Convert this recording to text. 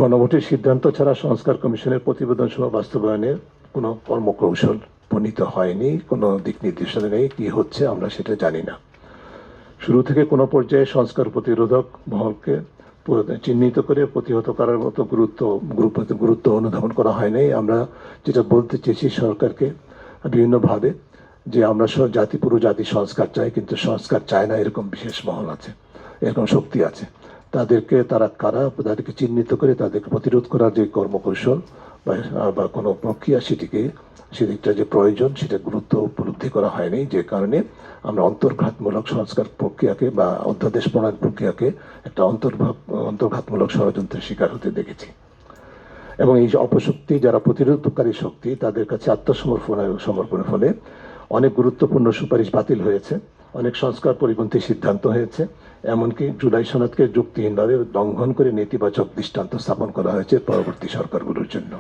গণভোটের সিদ্ধান্ত ছাড়া সংস্কার কমিশনের প্রতিবেদন সহ বাস্তবায়নের কোনো কর্মকৌশল প্রণীত হয়নি, কোনো দিক নির্দেশনা নেই। কি হচ্ছে আমরা সেটা জানি না। শুরু থেকে কোনো পর্যায়ে সংস্কার প্রতিরোধক মহলকে চিহ্নিত করে প্রতিহত করার মতো গুরুত্ব অনুধাবন করা হয়নি। আমরা যেটা বলতে চেয়েছি সরকারকে বিভিন্নভাবে, যে আমরা পুরো জাতি সংস্কার চাই, কিন্তু সংস্কার চায় না এরকম বিশেষ মহল আছে, এরকম শক্তি আছে। তাদেরকে চিহ্নিত করে তাদেরকে প্রতিরোধ করার যে কর্মকৌশল বা কোনো প্রক্রিয়া, সেদিকটা যে প্রয়োজন সেটা গুরুত্ব উপলব্ধি করা হয়নি, যে কারণে আমরা অন্তর্ঘাতমূলক সংস্কার প্রক্রিয়াকে বা অধ্যাদেশ প্রণয়ন প্রক্রিয়াকে একটা অন্তর্ঘাতমূলক ষড়যন্ত্রের শিকার হতে দেখেছি। এবং এই অপশক্তি, যারা প্রতিরোধকারী শক্তি, তাদের কাছে সমর্পণের ফলে অনেক গুরুত্বপূর্ণ সুপারিশ বাতিল হয়েছে, অনেক সংস্কার পরিপন্থী সিদ্ধান্ত হয়েছে, এমনকি জুলাই সনদকে যুক্তিহীনভাবে লঙ্ঘন করে নেতিবাচক দৃষ্টান্ত স্থাপন করা হয়েছে পরবর্তী সরকারগুলোর জন্য।